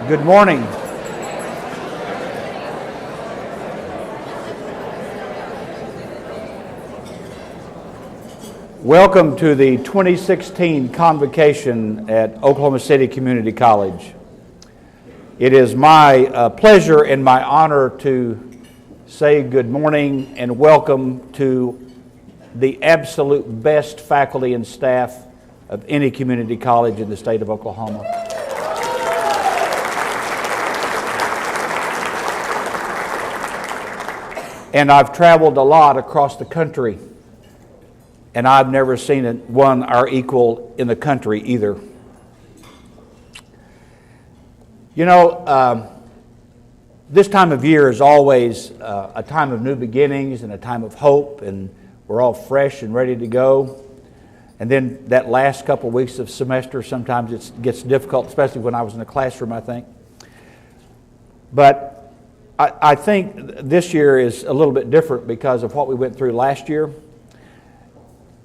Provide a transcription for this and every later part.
Good morning. Welcome to the 2016 Convocation at Oklahoma City Community College. It is my pleasure and my honor to say good morning and welcome to the absolute best faculty and staff of any community college in the state of Oklahoma. And I've traveled a lot across the country, and I've never seen one our equal in the country either. You know, this time of year is always a time of new beginnings and a time of hope, and we're all fresh and ready to go. And then that last couple of weeks of semester, sometimes it gets difficult, especially when I was in the classroom, I think. But I think this year is a little bit different because of what we went through last year.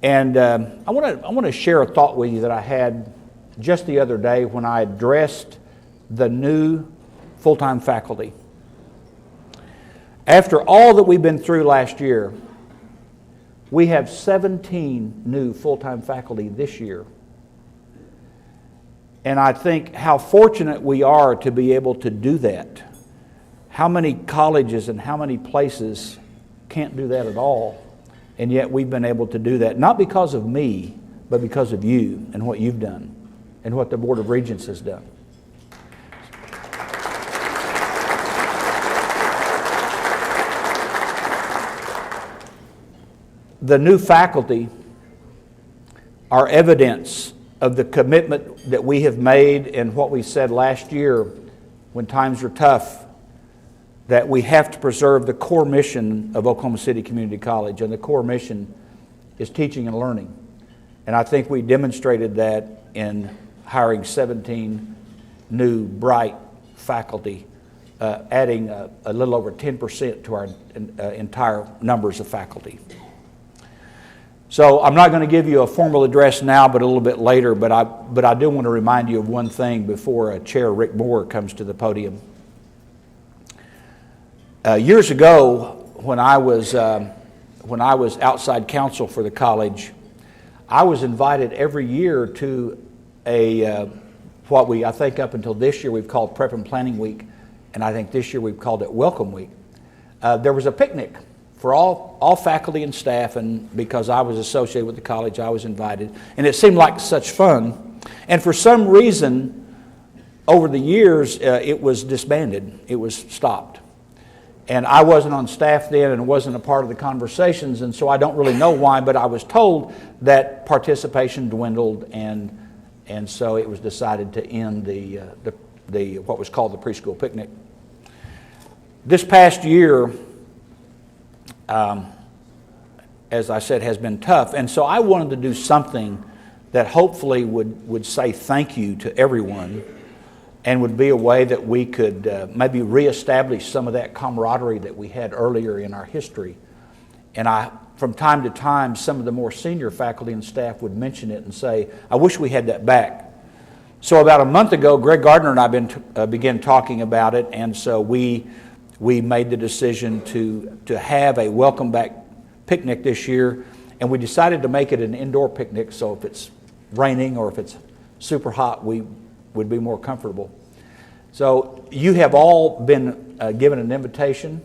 And I want to share a thought with you that I had just the other day when I addressed the new full-time faculty. After all that we've been through last year, we have 17 new full-time faculty this year. And I think how fortunate we are to be able to do that. How many colleges and how many places can't do that at all? And yet we've been able to do that, not because of me, but because of you and what you've done and what the Board of Regents has done. The new faculty are evidence of the commitment that we have made and what we said last year when times were tough, that we have to preserve the core mission of Oklahoma City Community College, and the core mission is teaching and learning. And I think we demonstrated that in hiring 17 new, bright faculty, adding a little over 10% to our entire numbers of faculty. So I'm not going to give you a formal address now, but a little bit later, but I do want to remind you of one thing before Chair Rick Moore comes to the podium. Years ago, when I was outside counsel for the college, I was invited every year to I think up until this year we've called Prep and Planning Week, and I think this year we've called it Welcome Week. There was a picnic for all faculty and staff, and because I was associated with the college, I was invited, and it seemed like such fun. And for some reason, over the years, it was disbanded. It was stopped. And I wasn't on staff then and wasn't a part of the conversations, and so I don't really know why, but I was told that participation dwindled, and so it was decided to end the what was called the preschool picnic. This past year, as I said, has been tough, and so I wanted to do something that hopefully would say thank you to everyone, and would be a way that we could maybe reestablish some of that camaraderie that we had earlier in our history. And from time to time, some of the more senior faculty and staff would mention it and say, I wish we had that back. So about a month ago, Greg Gardner and I began talking about it, and so we made the decision to have a welcome back picnic this year, and we decided to make it an indoor picnic, so if it's raining or if it's super hot, we would be more comfortable. So you have all been given an invitation.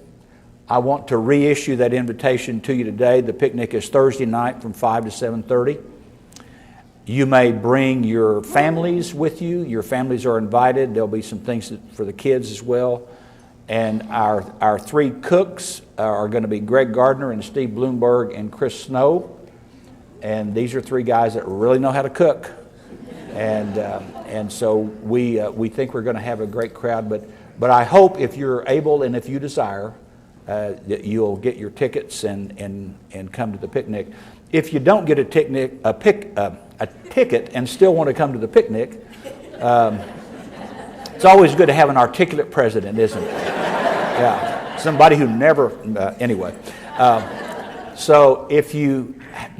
I want to reissue that invitation to you today. The picnic is Thursday night from 5 to 7:30. You may bring your families with you. Your families are invited. There'll be some things for the kids as well. And our three cooks are going to be Greg Gardner and Steve Bloomberg and Chris Snow. And these are three guys that really know how to cook. And so we think we're going to have a great crowd, but I hope if you're able and if you desire that you'll get your tickets and come to the picnic. If you don't get a ticket and still want to come to the picnic, it's always good to have an articulate president, isn't it? Yeah, somebody who never anyway. So if you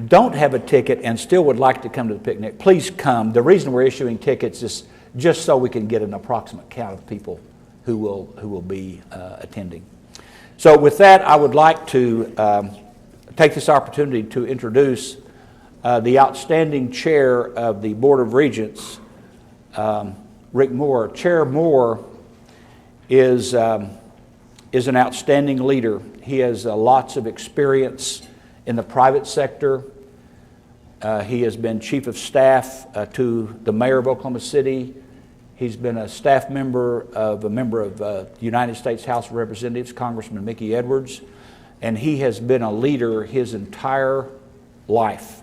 don't have a ticket and still would like to come to the picnic, please come. The reason we're issuing tickets is just so we can get an approximate count of people who will be attending. So with that, I would like to take this opportunity to introduce the outstanding chair of the Board of Regents, Rick Moore. Chair Moore is an outstanding leader. He has lots of experience in the private sector. He has been chief of staff to the mayor of Oklahoma City. He's been a staff member of the United States House of Representatives, Congressman Mickey Edwards, and he has been a leader his entire life.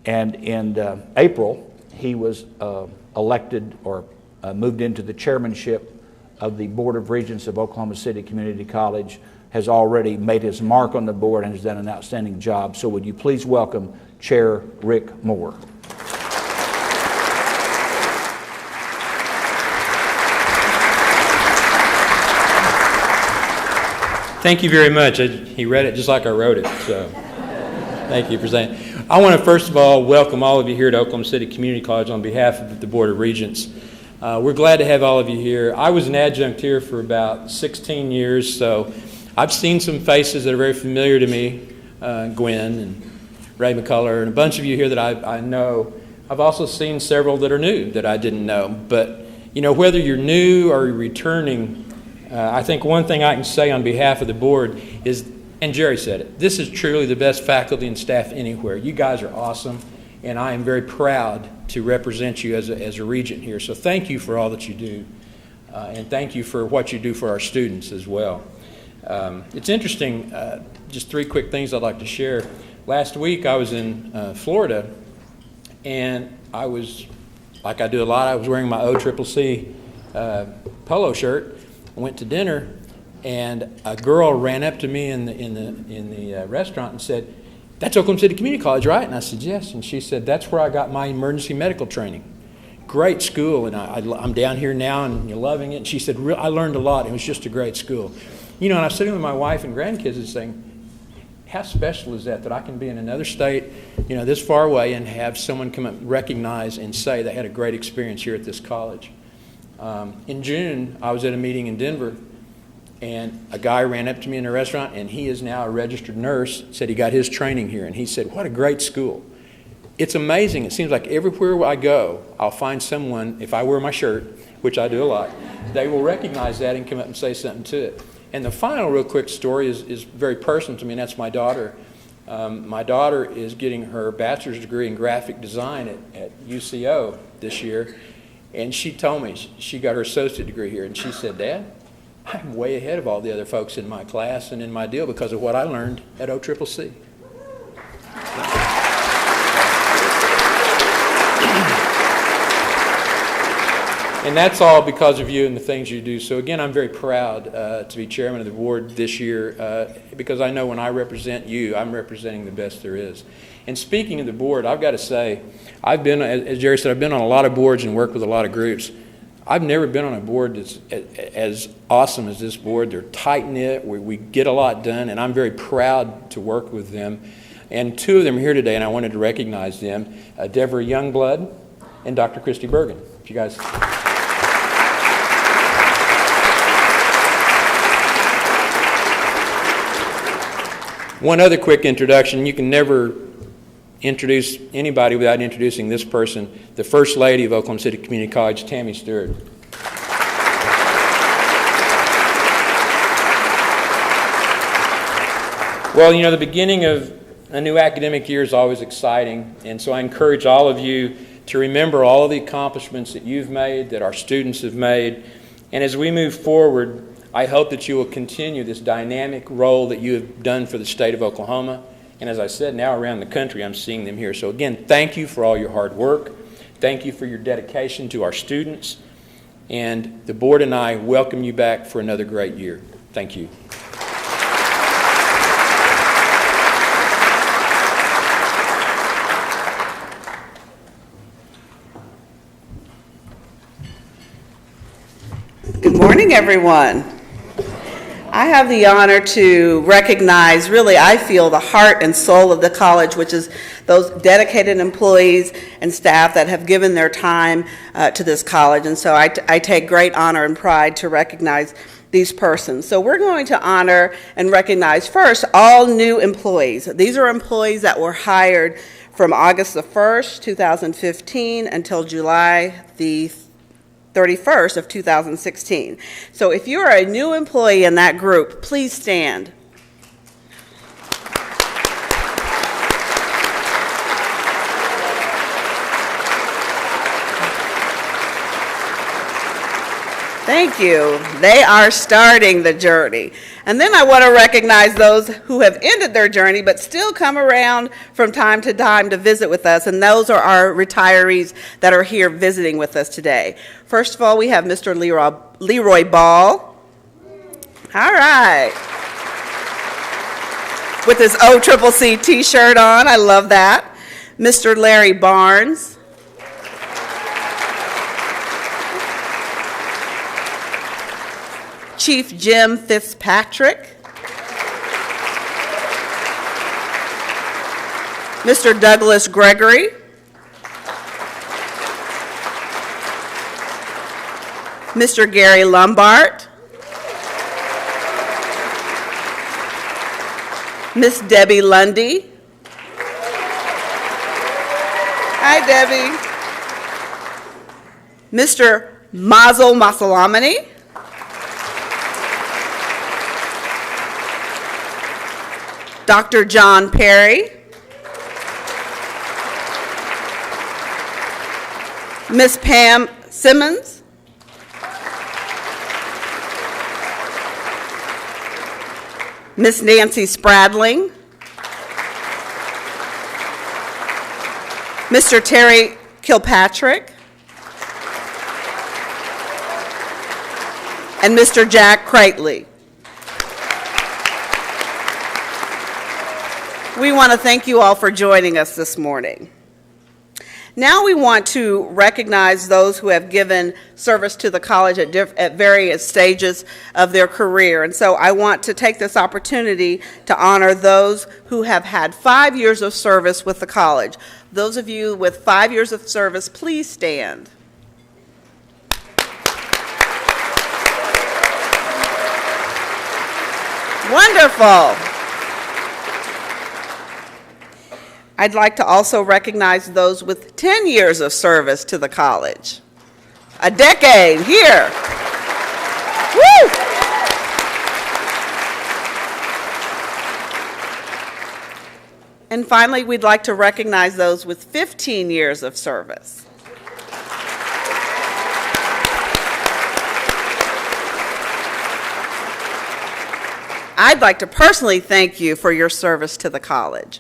And in April, he was elected or moved into the chairmanship of the Board of Regents of Oklahoma City Community College, has already made his mark on the board and has done an outstanding job. So would you please welcome Chair Rick Moore. Thank you very much. He read it just like I wrote it, so thank you for saying. I want to first of all welcome all of you here to Oklahoma City Community College on behalf of the Board of Regents. We're glad to have all of you here. I was an adjunct here for about 16 years, so I've seen some faces that are very familiar to me, Gwen and Ray McCullough, and a bunch of you here that I know. I've also seen several that are new that I didn't know. But, you know, whether you're new or you're returning, I think one thing I can say on behalf of the board is, and Jerry said it, this is truly the best faculty and staff anywhere. You guys are awesome, and I am very proud to represent you as a regent here. So thank you for all that you do, and thank you for what you do for our students as well. It's interesting, just three quick things I'd like to share. Last week I was in Florida, and I was, like I do a lot, I was wearing my OCCC polo shirt. I went to dinner, and a girl ran up to me in the restaurant and said, "That's Oklahoma City Community College, right?" And I said, "Yes." And she said, "That's where I got my emergency medical training. Great school, and I'm down here now, and you're loving it." And she said, "I learned a lot. It was just a great school." You know, and I was sitting with my wife and grandkids and saying, how special is that I can be in another state, you know, this far away, and have someone come up and recognize and say they had a great experience here at this college. In June, I was at a meeting in Denver, and a guy ran up to me in a restaurant, and he is now a registered nurse, said he got his training here, and he said, "What a great school." It's amazing. It seems like everywhere I go, I'll find someone, if I wear my shirt, which I do a lot, they will recognize that and come up and say something to it. And the final real quick story is very personal to me, and that's my daughter. My daughter is getting her bachelor's degree in graphic design at UCO this year, and she told me she got her associate degree here, and she said, "Dad, I'm way ahead of all the other folks in my class and in my deal because of what I learned at OCCC." And that's all because of you and the things you do. So again, I'm very proud to be chairman of the board this year because I know when I represent you, I'm representing the best there is. And speaking of the board, I've got to say, I've been, as Jerry said, I've been on a lot of boards and worked with a lot of groups. I've never been on a board that's as awesome as this board. They're tight-knit, we get a lot done, and I'm very proud to work with them. And two of them are here today, and I wanted to recognize them, Deborah Youngblood and Dr. Christy Bergen. If you guys... One other quick introduction. You can never introduce anybody without introducing this person, the First Lady of Oklahoma City Community College, Tammy Stewart. Well, you know, the beginning of a new academic year is always exciting, and so I encourage all of you to remember all of the accomplishments that you've made, that our students have made, and as we move forward, I hope that you will continue this dynamic role that you have done for the state of Oklahoma. And as I said, now around the country, I'm seeing them here. So again, thank you for all your hard work. Thank you for your dedication to our students. And the board and I welcome you back for another great year. Thank you. Good morning, everyone. I have the honor to recognize, really, I feel the heart and soul of the college, which is those dedicated employees and staff that have given their time to this college. And so I take great honor and pride to recognize these persons. So we're going to honor and recognize first all new employees. These are employees that were hired from August the 1st, 2015 until July the 31st of 2016. So if you're a new employee in that group, please stand. Thank you. They are starting the journey. And then I want to recognize those who have ended their journey but still come around from time to time to visit with us, and those are our retirees that are here visiting with us today. First of all, we have Mr. Leroy Ball. All right. With his OCCC t-shirt on. I love that. Mr. Larry Barnes. Chief Jim Fitzpatrick, Mr. Douglas Gregory, Mr. Gary Lombard, Miss Debbie Lundy. Hi, Debbie. Mr. Mazel Masalamani. Dr. John Perry, Miss Pam Simmons, Miss Nancy Spradling, Mr. Terry Kilpatrick, and Mr. Jack Crately. We want to thank you all for joining us this morning. Now we want to recognize those who have given service to the college at various stages of their career. And so I want to take this opportunity to honor those who have had 5 years of service with the college. Those of you with 5 years of service, please stand. Wonderful. I'd like to also recognize those with 10 years of service to the college. A decade here. Woo! And finally, we'd like to recognize those with 15 years of service. I'd like to personally thank you for your service to the college.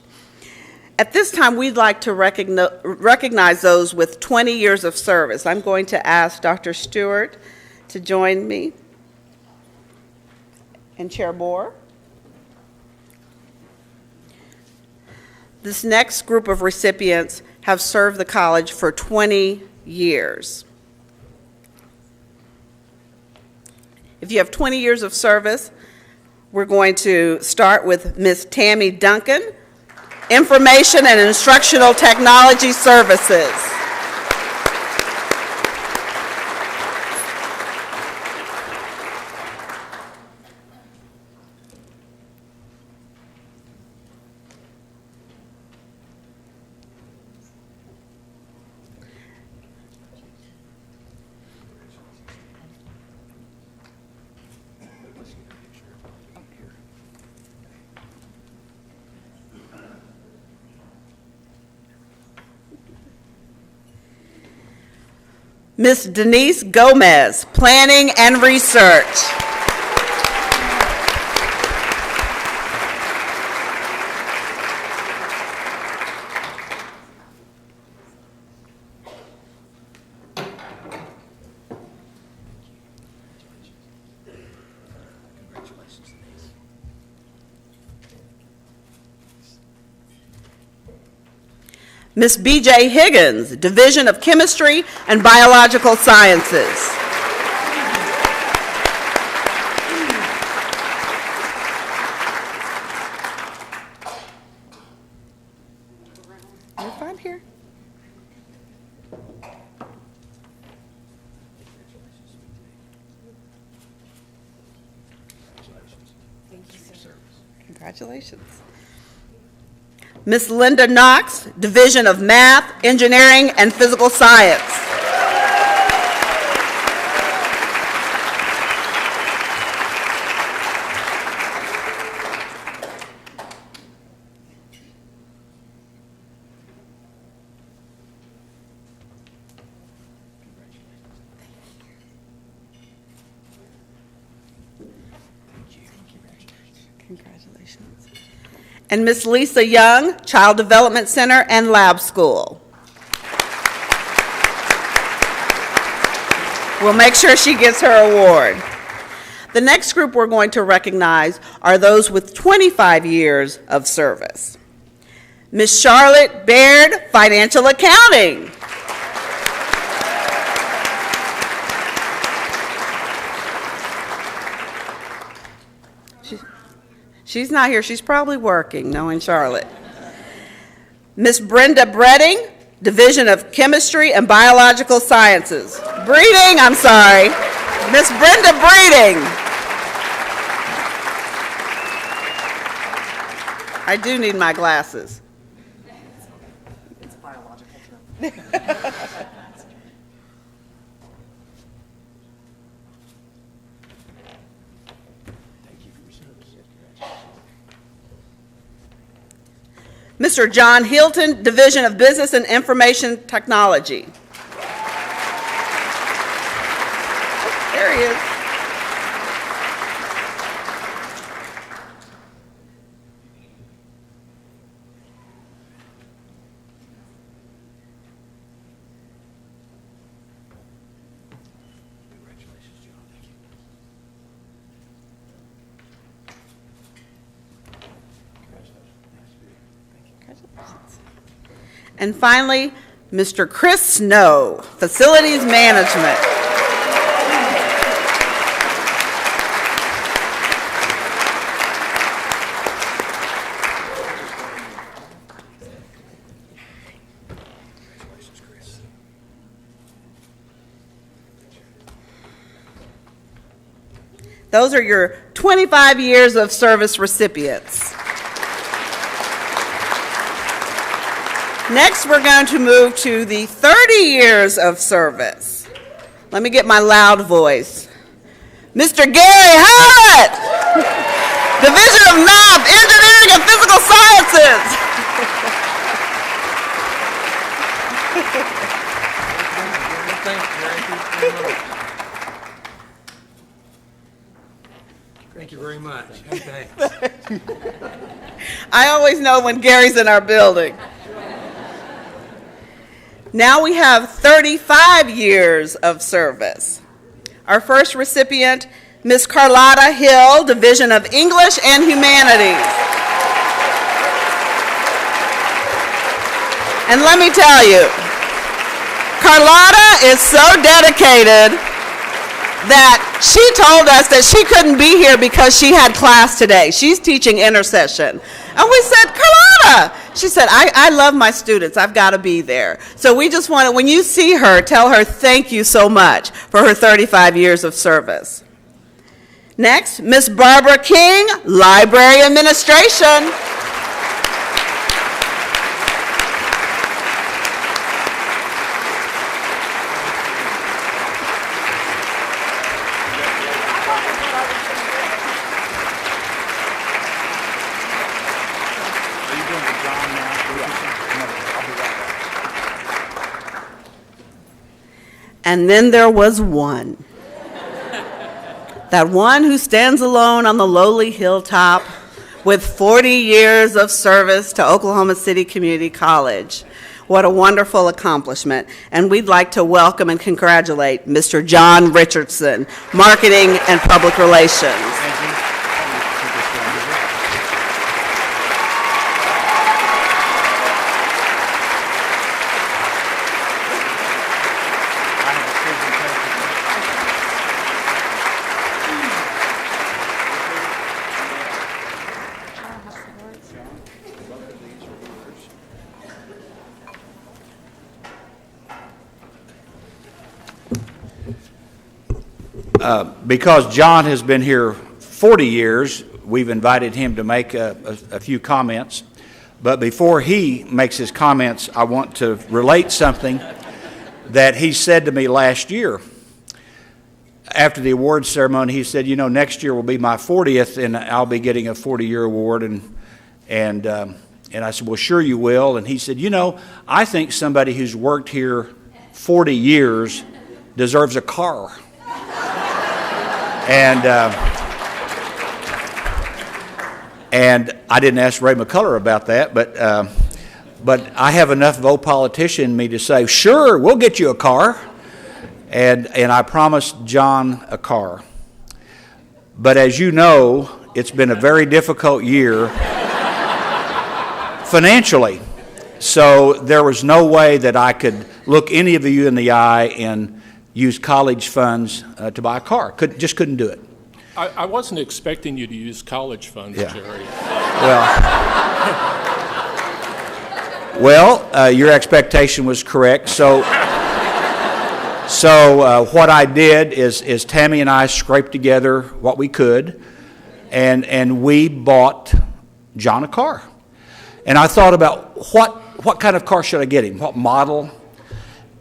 At this time, we'd like to recognize those with 20 years of service. I'm going to ask Dr. Stewart to join me and Chair Moore. This next group of recipients have served the college for 20 years. If you have 20 years of service, we're going to start with Ms. Tammy Duncan, Information and Instructional Technology Services. Ms. Denise Gomez, Planning and Research. Ms. B.J. Higgins, Division of Chemistry and Biological Sciences. Congratulations. Miss Linda Knox, Division of Math, Engineering, and Physical Science. Congratulations. And Miss Lisa Young, Child Development Center and Lab School. We'll make sure she gets her award. The next group we're going to recognize are those with 25 years of service. Miss Charlotte Baird, Financial Accounting. She's not here. She's probably working, knowing Charlotte. Miss Brenda Bredding, Division of Chemistry and Biological Sciences. Breeding, I'm sorry. Miss Brenda Breeding. I do need my glasses. It's a biological term. Mr. John Hilton, Division of Business and Information Technology. There he is. And finally, Mr. Chris Snow, Facilities Management. Those are your 25 years of service recipients. Next, we're going to move to the 30 years of service. Let me get my loud voice. Mr. Gary Howlett, Division of Math, Engineering, and Physical Sciences. Thank you very much. Hey, thanks. I always know when Gary's in our building. Now we have 35 years of service. Our first recipient, Ms. Carlotta Hill, Division of English and Humanities. And let me tell you, Carlotta is so dedicated that she told us that she couldn't be here because she had class today. She's teaching intercession. And we said, Carlotta, she said, I love my students. I've got to be there. So we just want to, when you see her, tell her thank you so much for her 35 years of service. Next, Miss Barbara King, Library Administration. And then there was one. That one who stands alone on the lowly hilltop with 40 years of service to Oklahoma City Community College. What a wonderful accomplishment. And we'd like to welcome and congratulate Mr. John Richardson, Marketing and Public Relations. Thank you. Because John has been here 40 years, we've invited him to make a few comments. But before he makes his comments, I want to relate something that he said to me last year. After the awards ceremony, he said, next year will be my 40th, and I'll be getting a 40-year award. And I said, well, sure you will. And he said, I think somebody who's worked here 40 years deserves a car. And I didn't ask Ray McCullough about that, but I have enough of a politician in me to say, sure, we'll get you a car. And I promised John a car. But as you know, it's been a very difficult year financially. So there was no way that I could look any of you in the eye and use college funds to buy a car. Just couldn't do it. I wasn't expecting you to use college funds, Yeah. Jerry. Well, your expectation was correct. So what I did is Tammy and I scraped together what we could, and we bought John a car. And I thought about what kind of car should I get him, what model,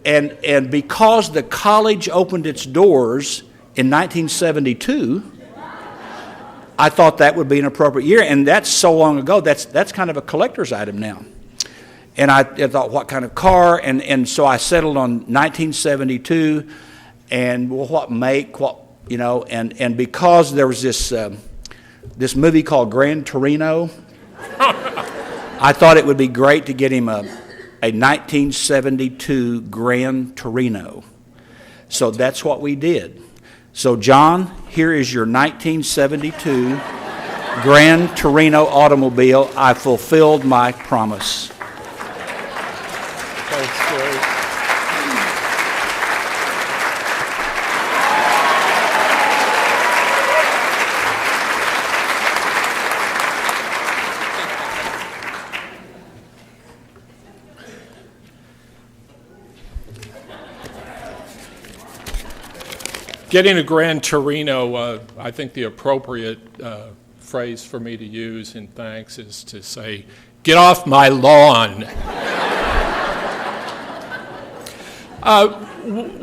and because the college opened its doors in 1972, I thought that would be an appropriate year, and that's so long ago. That's kind of a collector's item now. And I thought, what kind of car? And so I settled on 1972, and what make, and because there was this movie called Gran Torino, I thought it would be great to get him a 1972 Gran Torino. So that's what we did. So John, here is your 1972 Gran Torino automobile. I fulfilled my promise. Thanks, Jerry. Getting a Gran Torino, I think the appropriate phrase for me to use in thanks is to say, "Get off my lawn."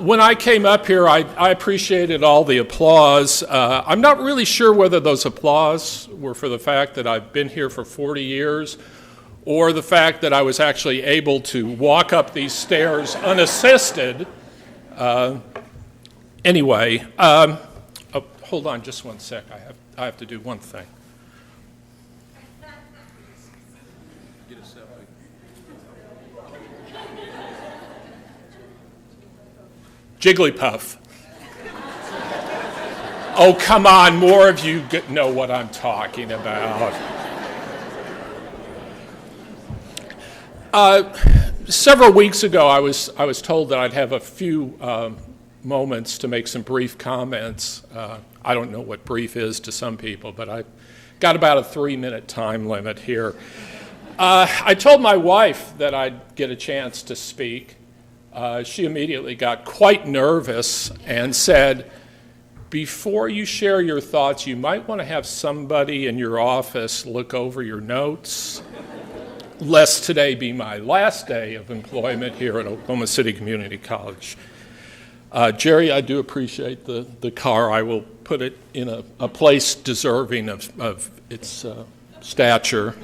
When I came up here, I appreciated all the applause. I'm not really sure whether those applause were for the fact that I've been here for 40 years or the fact that I was actually able to walk up these stairs unassisted. Anyway, hold on just one sec. I have to do one thing. Get a selfie. Jigglypuff. Oh, come on, more of you know what I'm talking about. Several weeks ago, I was told that I'd have a few moments to make some brief comments. I don't know what brief is to some people, but I've got about a 3-minute time limit here. I told my wife that I'd get a chance to speak. She immediately got quite nervous and said, before you share your thoughts, you might want to have somebody in your office look over your notes, lest today be my last day of employment here at Oklahoma City Community College. Jerry, I do appreciate the car. I will put it in a place deserving of its stature.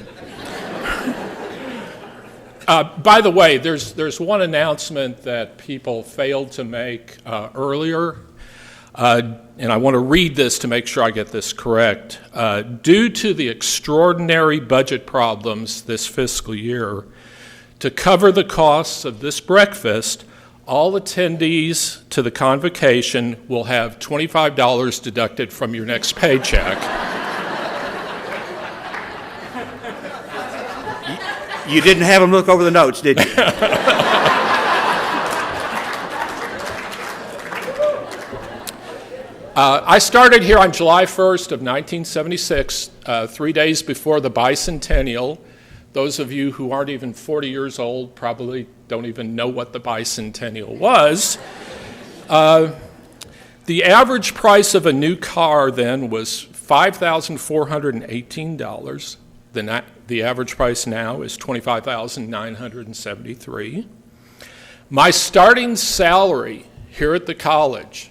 By the way, there's one announcement that people failed to make earlier, and I want to read this to make sure I get this correct. Due to the extraordinary budget problems this fiscal year, to cover the costs of this breakfast, all attendees to the convocation will have $25 deducted from your next paycheck. You didn't have them look over the notes, did you? I started here on July 1st of 1976, 3 days before the bicentennial. Those of you who aren't even 40 years old probably don't even know what the bicentennial was. The average price of a new car then was $5,418. The average price now is $25,973. My starting salary here at the college,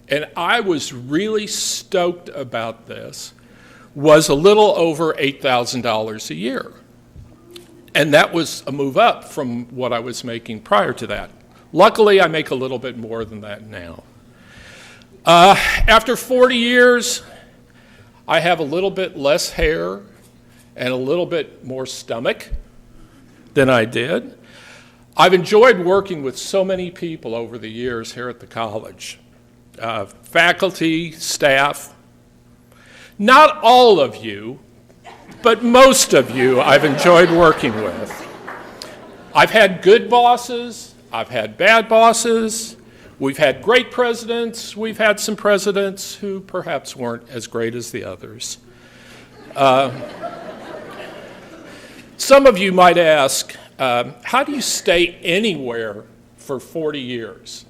and I was really stoked about this, was a little over $8,000 a year. And that was a move up from what I was making prior to that. Luckily, I make a little bit more than that now. After 40 years, I have a little bit less hair and a little bit more stomach than I did. I've enjoyed working with so many people over the years here at the college. Faculty, staff. Not all of you, but most of you I've enjoyed working with. I've had good bosses, I've had bad bosses, we've had great presidents, we've had some presidents who perhaps weren't as great as the others. Some of you might ask, how do you stay anywhere for 40 years?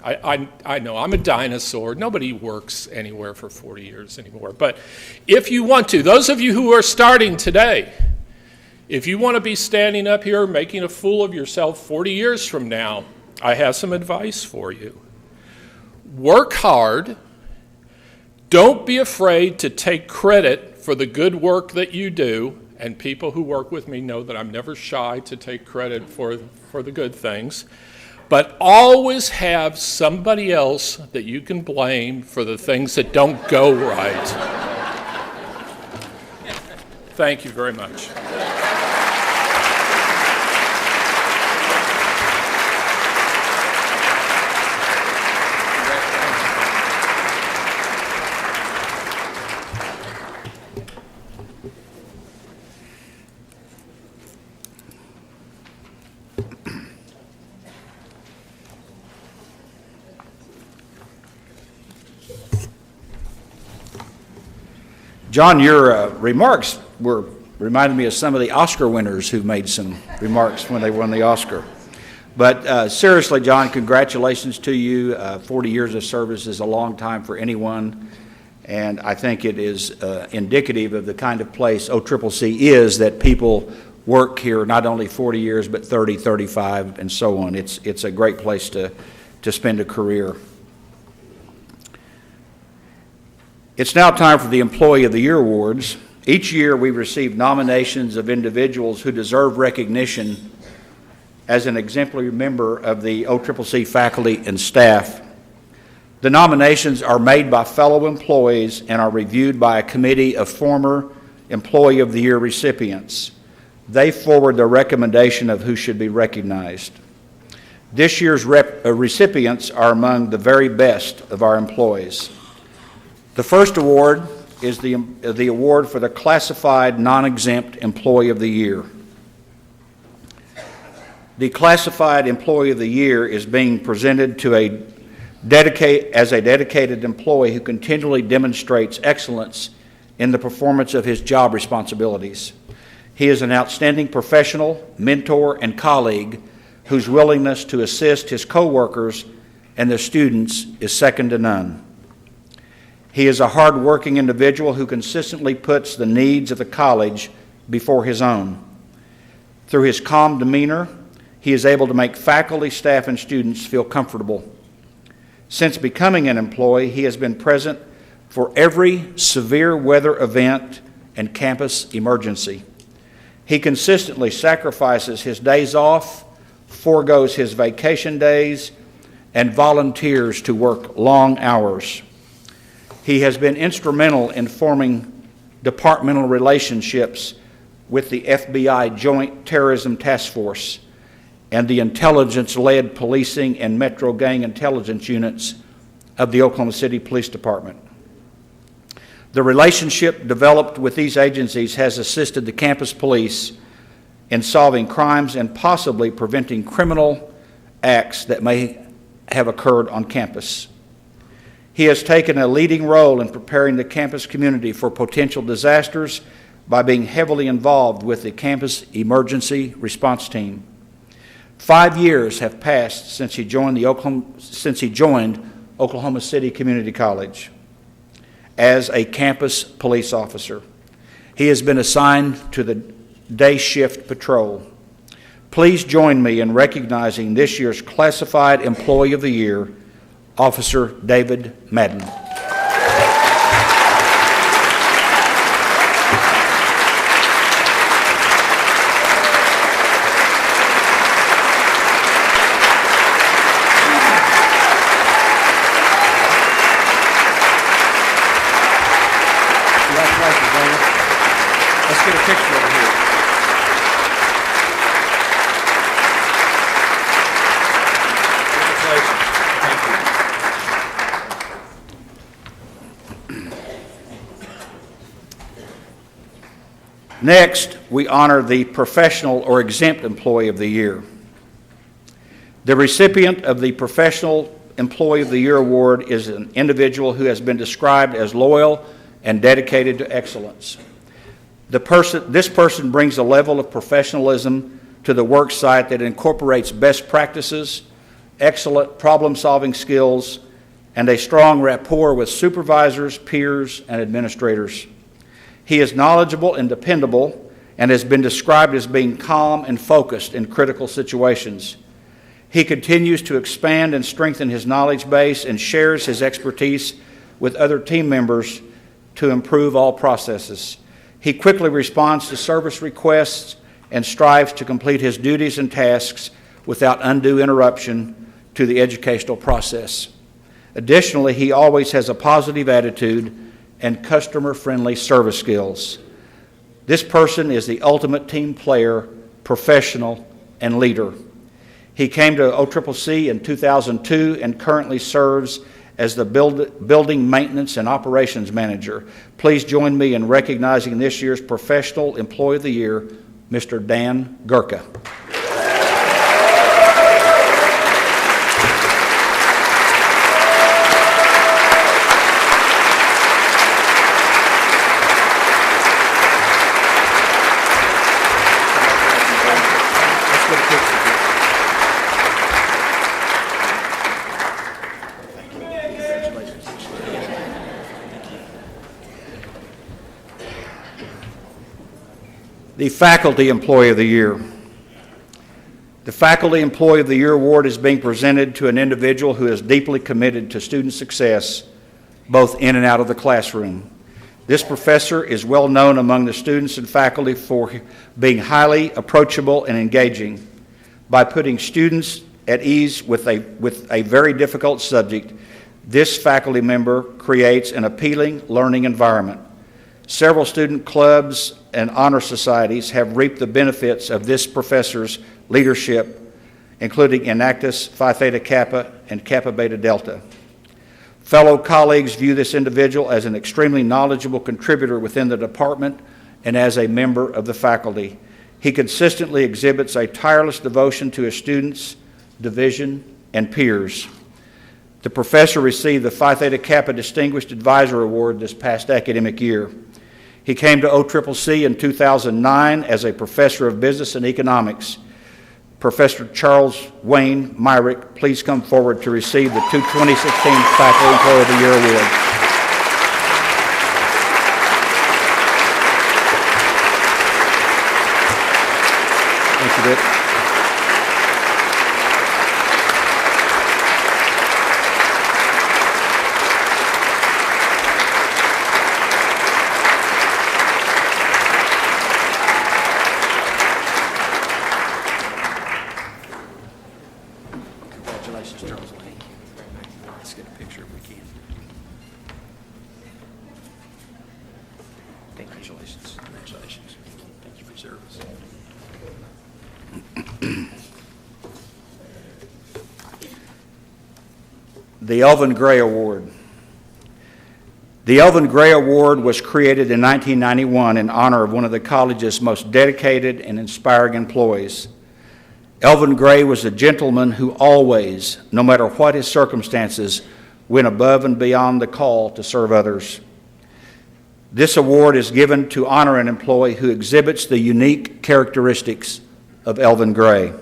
I know, I'm a dinosaur. Nobody works anywhere for 40 years anymore. But if you want to, those of you who are starting today, if you want to be standing up here making a fool of yourself 40 years from now, I have some advice for you. Work hard. Don't be afraid to take credit for the good work that you do. And people who work with me know that I'm never shy to take credit for the good things. But always have somebody else that you can blame for the things that don't go right. Thank you very much. John, your remarks reminded me of some of the Oscar winners who made some remarks when they won the Oscar. But seriously, John, congratulations to you. 40 years of service is a long time for anyone, and I think it is indicative of the kind of place OCCC is, that people work here not only 40 years, but 30, 35, and so on. It's a great place to spend a career. It's now time for the Employee of the Year Awards. Each year we receive nominations of individuals who deserve recognition as an exemplary member of the OCCC faculty and staff. The nominations are made by fellow employees and are reviewed by a committee of former Employee of the Year recipients. They forward the recommendation of who should be recognized. This year's recipients are among the very best of our employees. The first award is the award for the Classified Non-Exempt Employee of the Year. The Classified Employee of the Year is being presented to a dedicated employee who continually demonstrates excellence in the performance of his job responsibilities. He is an outstanding professional, mentor, and colleague whose willingness to assist his coworkers and their students is second to none. He is a hard-working individual who consistently puts the needs of the college before his own. Through his calm demeanor, he is able to make faculty, staff, and students feel comfortable. Since becoming an employee, he has been present for every severe weather event and campus emergency. He consistently sacrifices his days off, forgoes his vacation days, and volunteers to work long hours. He has been instrumental in forming departmental relationships with the FBI Joint Terrorism Task Force and the intelligence-led policing and Metro Gang intelligence units of the Oklahoma City Police Department. The relationship developed with these agencies has assisted the campus police in solving crimes and possibly preventing criminal acts that may have occurred on campus. He has taken a leading role in preparing the campus community for potential disasters by being heavily involved with the campus emergency response team. 5 years have passed since he joined Oklahoma City Community College. as a campus police officer. He has been assigned to the day shift patrol. Please join me in recognizing this year's Classified Employee of the Year, Officer David Madden. Congratulations, David. Let's get a picture over here. Next, we honor the Professional or Exempt Employee of the Year. The recipient of the Professional Employee of the Year award is an individual who has been described as loyal and dedicated to excellence. This person brings a level of professionalism to the work site that incorporates best practices, excellent problem-solving skills, and a strong rapport with supervisors, peers, and administrators. He is knowledgeable and dependable and has been described as being calm and focused in critical situations. He continues to expand and strengthen his knowledge base and shares his expertise with other team members to improve all processes. He quickly responds to service requests and strives to complete his duties and tasks without undue interruption to the educational process. Additionally, he always has a positive attitude and customer-friendly service skills. This person is the ultimate team player, professional, and leader. He came to OCCC in 2002 and currently serves as the Building Maintenance and Operations Manager. Please join me in recognizing this year's Professional Employee of the Year, Mr. Dan Gurka. The Faculty Employee of the Year. The Faculty Employee of the Year award is being presented to an individual who is deeply committed to student success, both in and out of the classroom. This professor is well known among the students and faculty for being highly approachable and engaging. By putting students at ease with a very difficult subject, this faculty member creates an appealing learning environment. Several student clubs and honor societies have reaped the benefits of this professor's leadership, including Enactus, Phi Theta Kappa, and Kappa Beta Delta. Fellow colleagues view this individual as an extremely knowledgeable contributor within the department and as a member of the faculty. He consistently exhibits a tireless devotion to his students, division, and peers. The professor received the Phi Theta Kappa Distinguished Advisor Award this past academic year. He came to OCCC in 2009 as a professor of business and economics. Professor Charles Wayne Myrick, please come forward to receive the 2016 Faculty Employee of the Year Award. Thank you, Dick. Congratulations, Charles Wayne. Let's get a picture if we can. Congratulations. Congratulations. Thank you for your service. The Elvin Gray Award. The Elvin Gray Award was created in 1991 in honor of one of the college's most dedicated and inspiring employees. Elvin Gray was a gentleman who always, no matter what his circumstances, went above and beyond the call to serve others. This award is given to honor an employee who exhibits the unique characteristics of Elvin Gray.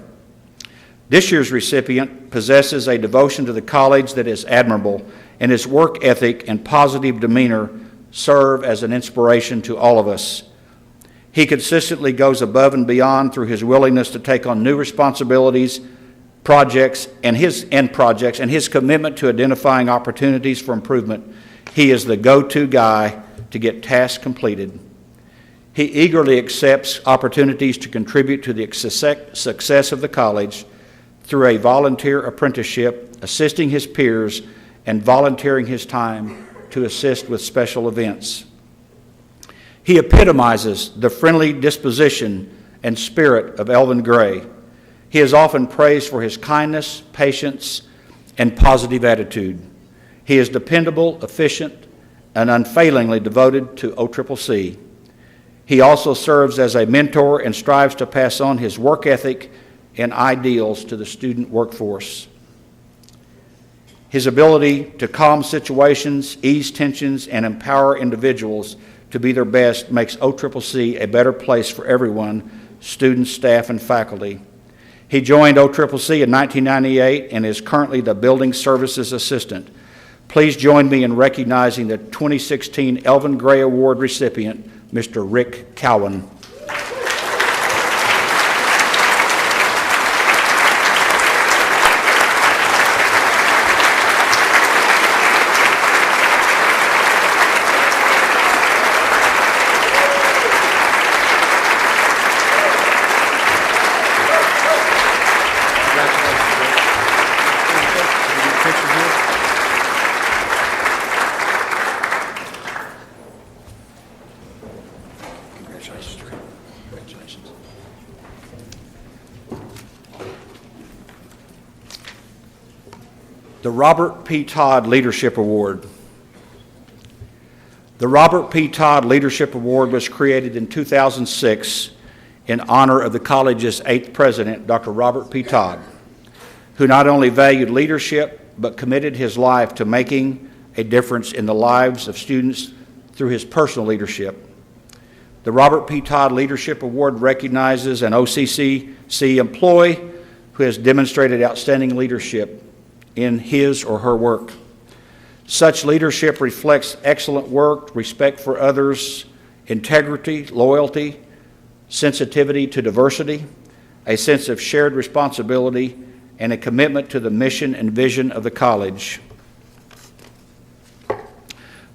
This year's recipient possesses a devotion to the college that is admirable, and his work ethic and positive demeanor serve as an inspiration to all of us. He consistently goes above and beyond through his willingness to take on new responsibilities, projects, and his commitment to identifying opportunities for improvement. He is the go-to guy to get tasks completed. He eagerly accepts opportunities to contribute to the success of the college through a volunteer apprenticeship, assisting his peers, and volunteering his time to assist with special events. He epitomizes the friendly disposition and spirit of Elvin Gray. He is often praised for his kindness, patience, and positive attitude. He is dependable, efficient, and unfailingly devoted to OCCC. He also serves as a mentor and strives to pass on his work ethic and ideals to the student workforce. His ability to calm situations, ease tensions, and empower individuals to be their best makes OCCC a better place for everyone, students, staff, and faculty. He joined OCCC in 1998 and is currently the Building Services Assistant. Please join me in recognizing the 2016 Elvin Gray Award recipient, Mr. Rick Cowan. The Robert P. Todd Leadership Award. The Robert P. Todd Leadership Award was created in 2006 in honor of the college's 8th president, Dr. Robert P. Todd, who not only valued leadership, but committed his life to making a difference in the lives of students through his personal leadership. The Robert P. Todd Leadership Award recognizes an OCCC employee who has demonstrated outstanding leadership in his or her work. Such leadership reflects excellent work, respect for others, integrity, loyalty, sensitivity to diversity, a sense of shared responsibility, and a commitment to the mission and vision of the college.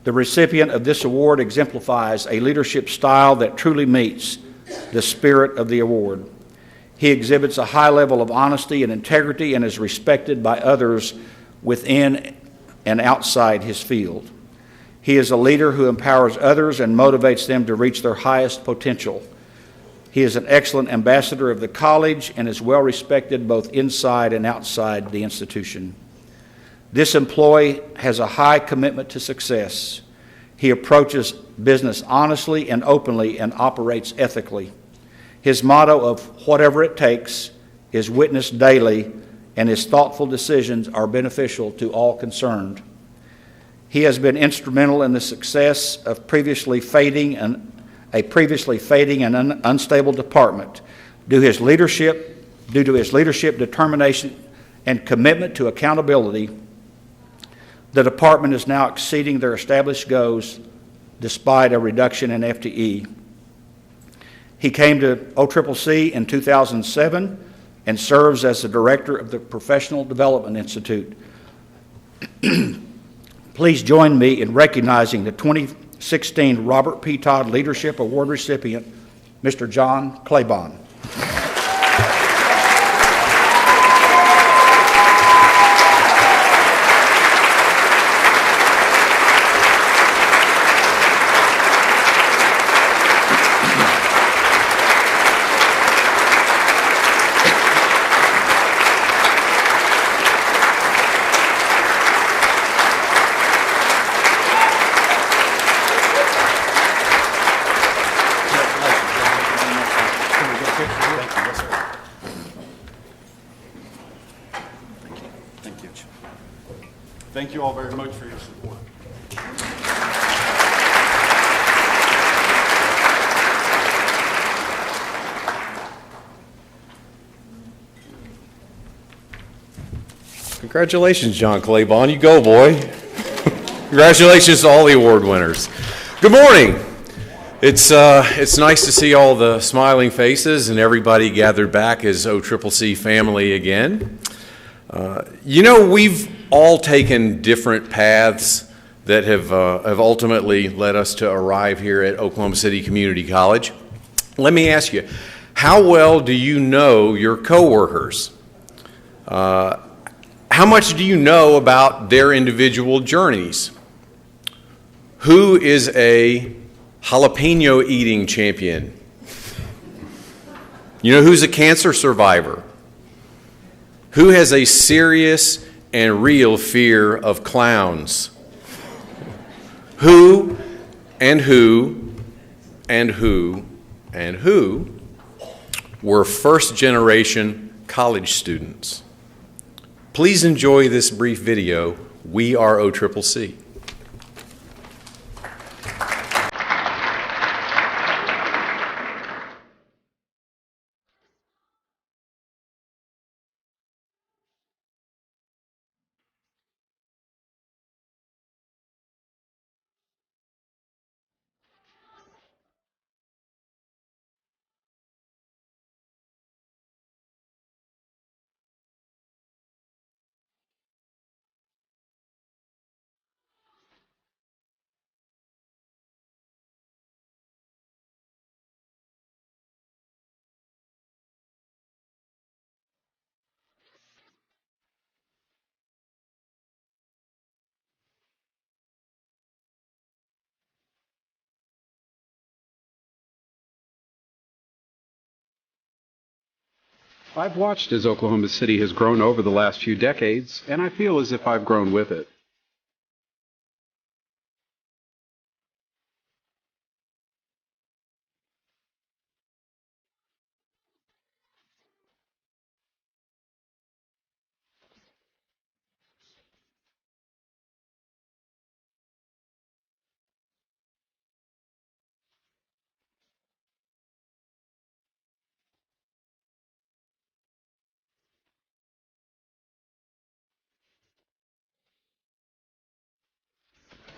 The recipient of this award exemplifies a leadership style that truly meets the spirit of the award. He exhibits a high level of honesty and integrity and is respected by others within and outside his field. He is a leader who empowers others and motivates them to reach their highest potential. He is an excellent ambassador of the college and is well respected both inside and outside the institution. This employee has a high commitment to success. He approaches business honestly and openly and operates ethically. His motto of "whatever it takes" is witnessed daily, and his thoughtful decisions are beneficial to all concerned. He has been instrumental in the success of previously fading and unstable department. Due to his leadership, determination, and commitment to accountability, the department is now exceeding their established goals despite a reduction in FTE. He came to OCCC in 2007 and serves as the director of the Professional Development Institute. Please join me in recognizing the 2016 Robert P. Todd Leadership Award recipient, Mr. John Claybon. Thank you all very much for your support. Congratulations, John Claybon. You go, boy. Congratulations to all the award winners. Good morning. It's nice to see all the smiling faces and everybody gathered back as OCCC family again. We've all taken different paths that have ultimately led us to arrive here at Oklahoma City Community College. Let me ask you, how well do you know your coworkers? How much do you know about their individual journeys? Who is a jalapeno eating champion? You know who's a cancer survivor? Who has a serious and real fear of clowns? Who and who and who and who were first generation college students? Please enjoy this brief video, We Are OCCC. I've watched as Oklahoma City has grown over the last few decades, and I feel as if I've grown with it.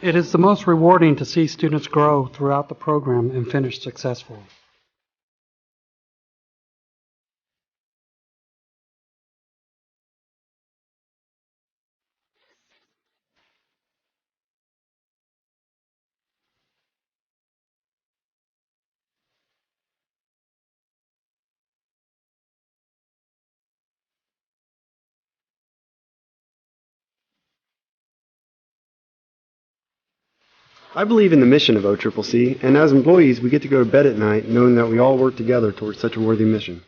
It is the most rewarding to see students grow throughout the program and finish successfully. I believe in the mission of OCCC, and as employees, we get to go to bed at night knowing that we all work together towards such a worthy mission.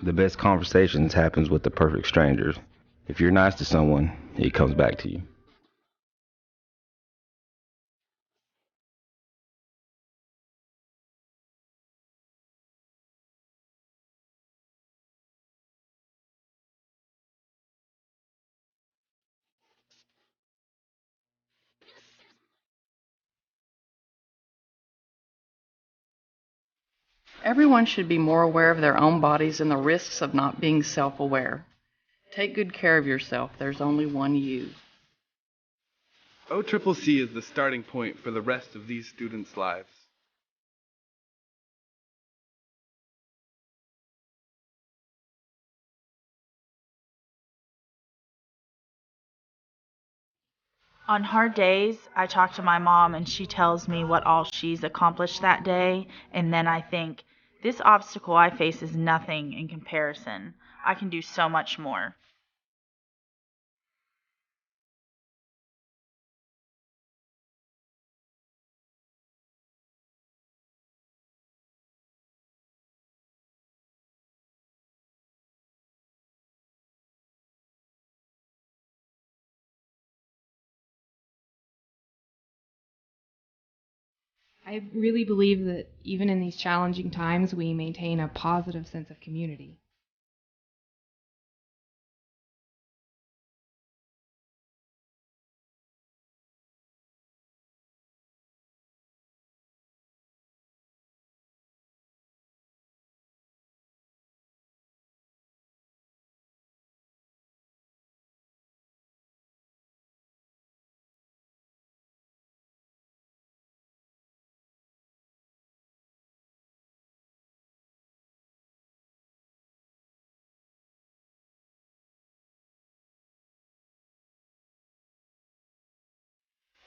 The best conversations happens with the perfect strangers. If you're nice to someone, it comes back to you. Everyone should be more aware of their own bodies and the risks of not being self-aware. Take good care of yourself. There's only one you. OCCC is the starting point for the rest of these students' lives. On hard days, I talk to my mom and she tells me what all she's accomplished that day, and then I think, this obstacle I face is nothing in comparison. I can do so much more. I really believe that even in these challenging times, we maintain a positive sense of community.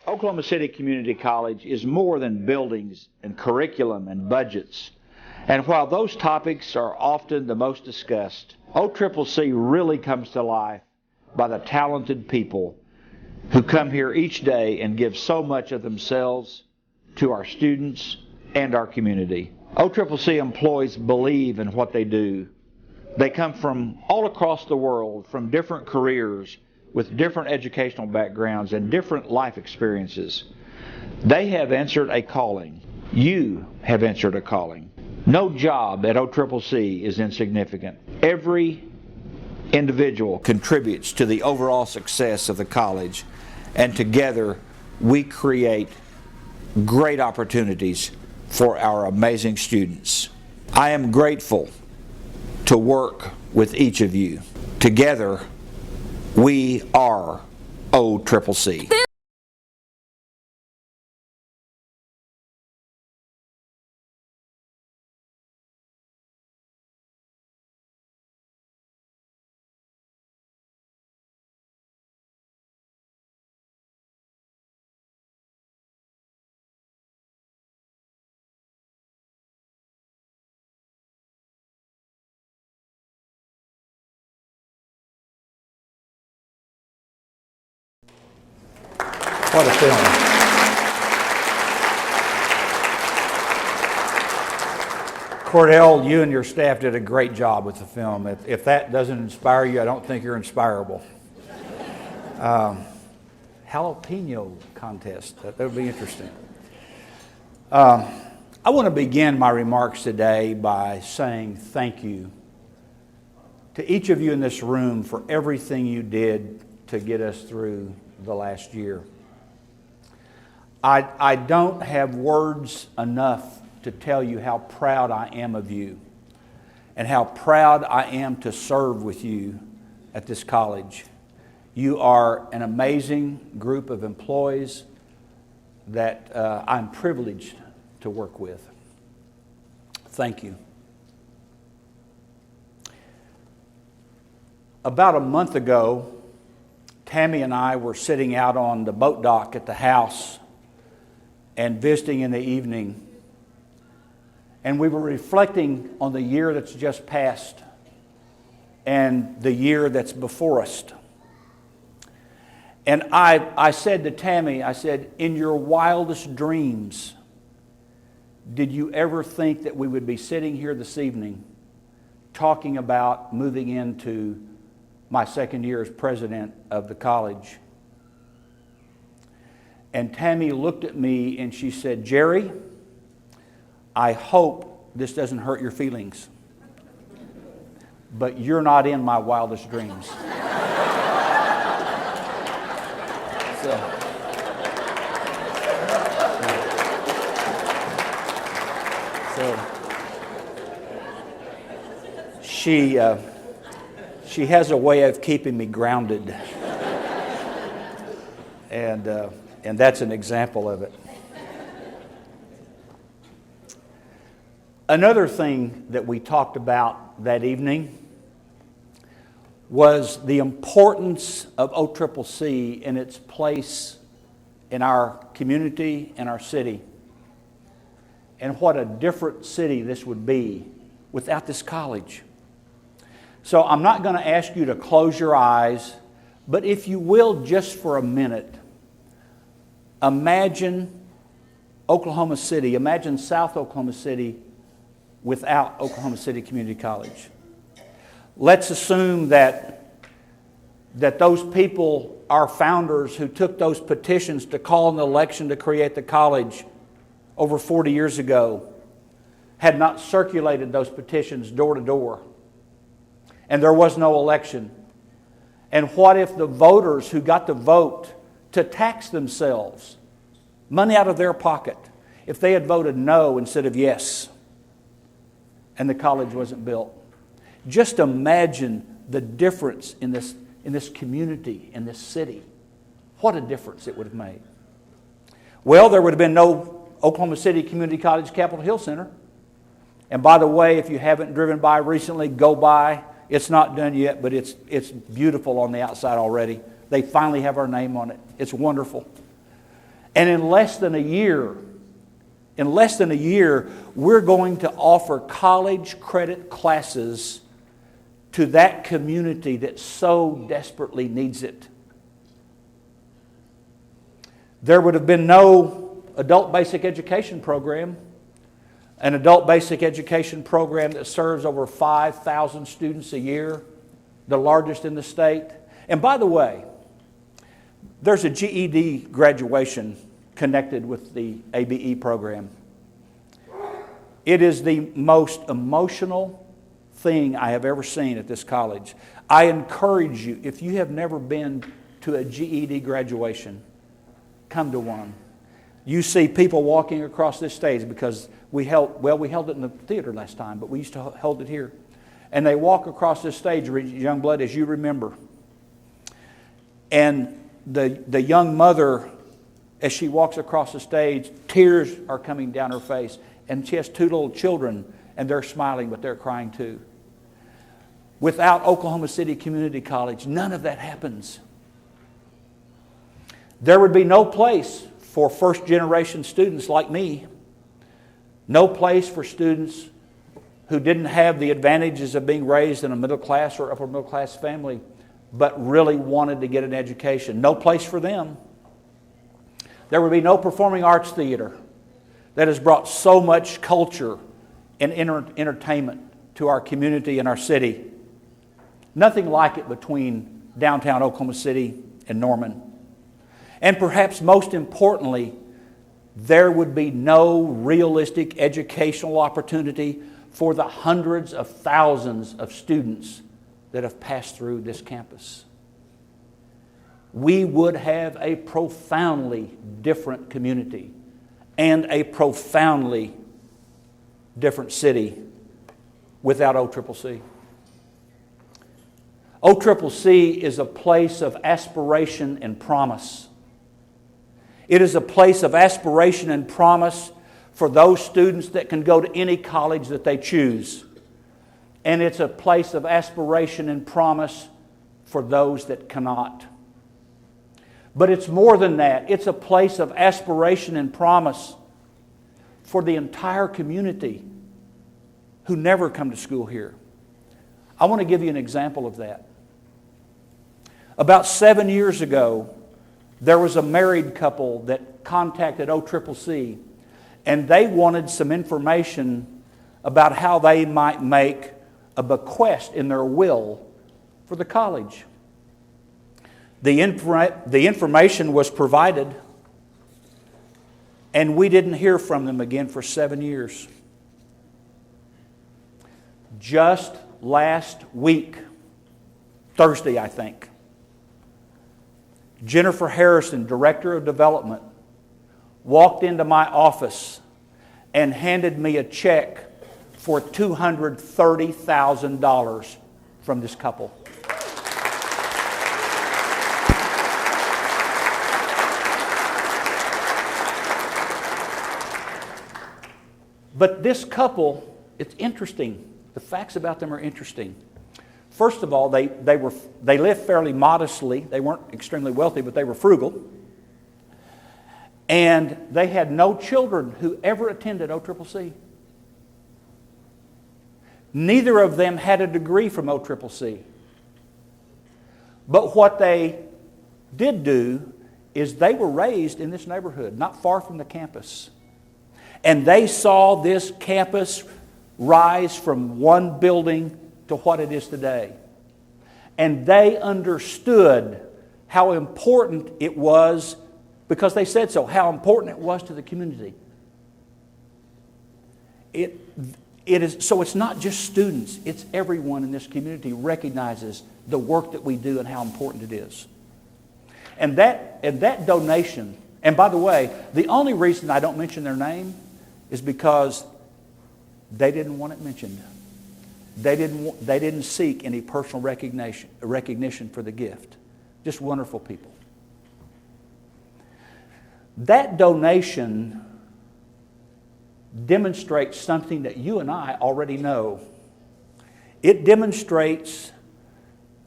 Oklahoma City Community College is more than buildings and curriculum and budgets. And while those topics are often the most discussed, OCCC really comes to life by the talented people who come here each day and give so much of themselves to our students and our community. OCCC employees believe in what they do. They come from all across the world, from different careers, with different educational backgrounds and different life experiences. They have answered a calling. You have answered a calling. No job at OCCC is insignificant. Every individual contributes to the overall success of the college, and together we create great opportunities for our amazing students. I am grateful to work with each of you. Together, we are OCCC. What a film. Cordell, you and your staff did a great job with the film. If that doesn't inspire you, I don't think you're inspirable. Jalapeno contest, that would be interesting. I want to begin my remarks today by saying thank you to each of you in this room for everything you did to get us through the last year. I don't have words enough to tell you how proud I am of you and how proud I am to serve with you at this college. You are an amazing group of employees that I'm privileged to work with. Thank you. About a month ago, Tammy and I were sitting out on the boat dock at the house and visiting in the evening. And we were reflecting on the year that's just passed and the year that's before us. And I said to Tammy, I said, in your wildest dreams, did you ever think that we would be sitting here this evening talking about moving into my second year as president of the college? And Tammy looked at me and she said, Jerry, I hope this doesn't hurt your feelings, but you're not in my wildest dreams. So she has a way of keeping me grounded, and that's an example of it. Another thing that we talked about that evening was the importance of OCCC and its place in our community and our city, and what a different city this would be without this college. So I'm not going to ask you to close your eyes, but if you will, just for a minute, imagine Oklahoma City, imagine South Oklahoma City without Oklahoma City Community College. Let's assume that those people, our founders who took those petitions to call an election to create the college over 40 years ago, had not circulated those petitions door to door, and there was no election. And what if the voters who got to vote to tax themselves, money out of their pocket, if they had voted no instead of yes, and the college wasn't built? Just imagine the difference in this community, in this city. What a difference it would have made. Well, there would have been no Oklahoma City Community College Capitol Hill Center. And by the way, if you haven't driven by recently, go by. It's not done yet, but it's beautiful on the outside already. They finally have our name on it. It's wonderful. And in less than a year, we're going to offer college credit classes to that community that so desperately needs it. There would have been no adult basic education program, an adult basic education program that serves over 5,000 students a year, the largest in the state. And by the way, there's a GED graduation connected with the ABE program. It is the most emotional thing I have ever seen at this college. I encourage you, if you have never been to a GED graduation, come to one. You see people walking across this stage because we held it in the theater last time, but we used to hold it here. And they walk across this stage, young blood, as you remember. And the young mother, as she walks across the stage, tears are coming down her face. And she has two little children, and they're smiling, but they're crying too. Without Oklahoma City Community College, none of that happens. There would be no place for first-generation students like me, no place for students who didn't have the advantages of being raised in a middle-class or upper-middle-class family, but really wanted to get an education. No place for them. There would be no performing arts theater that has brought so much culture and entertainment to our community and our city. Nothing like it between downtown Oklahoma City and Norman. And perhaps most importantly, there would be no realistic educational opportunity for the hundreds of thousands of students that have passed through this campus. We would have a profoundly different community and a profoundly different city without OCCC. OCCC is a place of aspiration and promise. It is a place of aspiration and promise for those students that can go to any college that they choose. And it's a place of aspiration and promise for those that cannot. But it's more than that. It's a place of aspiration and promise for the entire community who never come to school here. I want to give you an example of that. About 7 years ago, there was a married couple that contacted OCCC, and they wanted some information about how they might make a bequest in their will for the college. The information was provided, and we didn't hear from them again for 7 years. Just last week, Thursday, I think, Jennifer Harrison, Director of Development, walked into my office and handed me a check for $230,000 from this couple. But this couple, it's interesting. The facts about them are interesting. First of all, they lived fairly modestly. They weren't extremely wealthy, but they were frugal. And they had no children who ever attended OCCC. Neither of them had a degree from OCCC. But what they did do is they were raised in this neighborhood, not far from the campus. And they saw this campus rise from one building to what it is today. And they understood how important it was, because they said so, how important it was to the community. So it's not just students, it's everyone in this community recognizes the work that we do and how important it is. And that donation, and by the way, the only reason I don't mention their name is because they didn't want it mentioned. They didn't seek any personal recognition for the gift. Just wonderful people. That donation demonstrates something that you and I already know. It demonstrates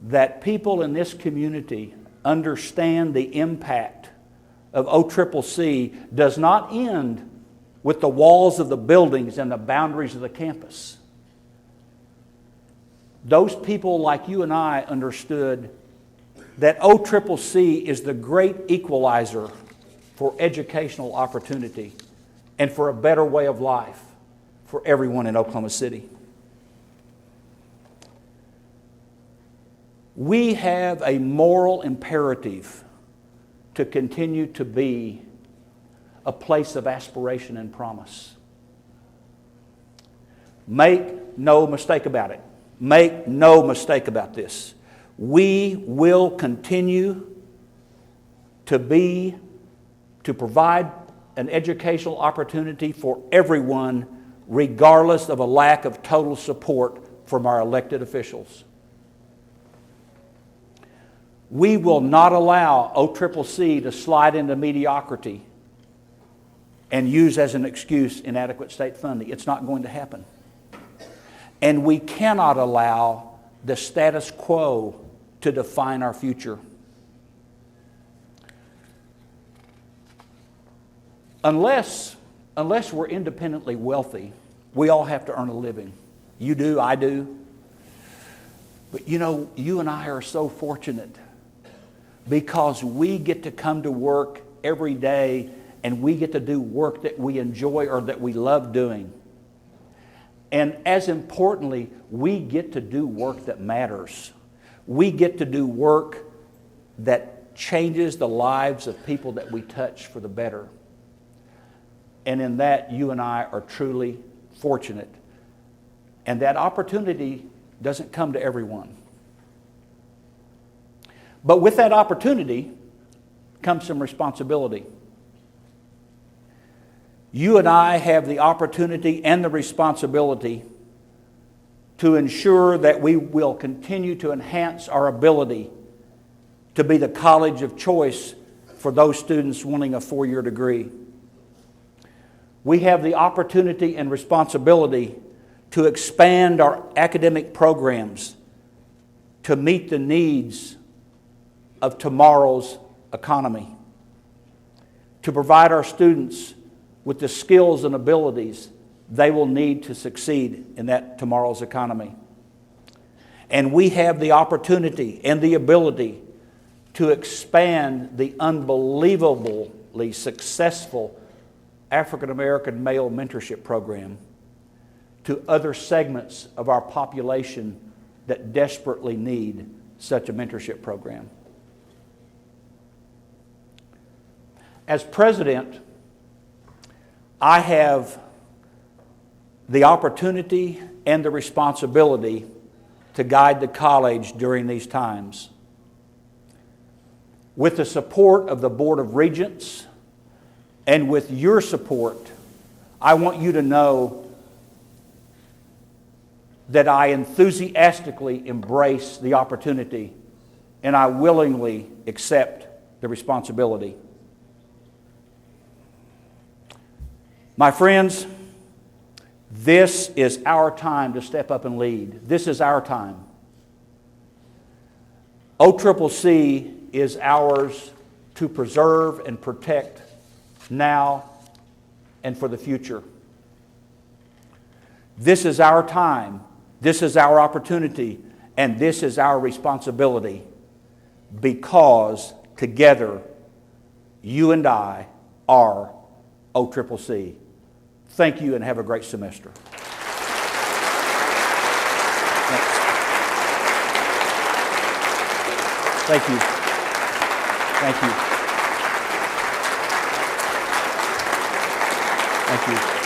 that people in this community understand the impact of OCCC does not end with the walls of the buildings and the boundaries of the campus. Those people like you and I understood that OCCC is the great equalizer for educational opportunity and for a better way of life for everyone in Oklahoma City. We have a moral imperative to continue to be a place of aspiration and promise. Make no mistake about it. Make no mistake about this. We will continue to provide an educational opportunity for everyone, regardless of a lack of total support from our elected officials. We will not allow OCCC to slide into mediocrity and use as an excuse inadequate state funding. It's not going to happen. And we cannot allow the status quo to define our future. Unless we're independently wealthy, we all have to earn a living. You do, I do. But you know, you and I are so fortunate because we get to come to work every day and we get to do work that we enjoy or that we love doing. And as importantly, we get to do work that matters. We get to do work that changes the lives of people that we touch for the better. And in that, you and I are truly fortunate. And that opportunity doesn't come to everyone. But with that opportunity comes some responsibility. You and I have the opportunity and the responsibility to ensure that we will continue to enhance our ability to be the college of choice for those students wanting a four-year degree. We have the opportunity and responsibility to expand our academic programs to meet the needs of tomorrow's economy, to provide our students with the skills and abilities they will need to succeed in that tomorrow's economy. And we have the opportunity and the ability to expand the unbelievably successful African American male mentorship program to other segments of our population that desperately need such a mentorship program. As president, I have the opportunity and the responsibility to guide the college during these times. With the support of the Board of Regents and with your support, I want you to know that I enthusiastically embrace the opportunity and I willingly accept the responsibility. My friends, this is our time to step up and lead. This is our time. OCCC is ours to preserve and protect now and for the future. This is our time. This is our opportunity. And this is our responsibility because together you and I are OCCC. Thank you and have a great semester. Thank you. Thank you. Thank you.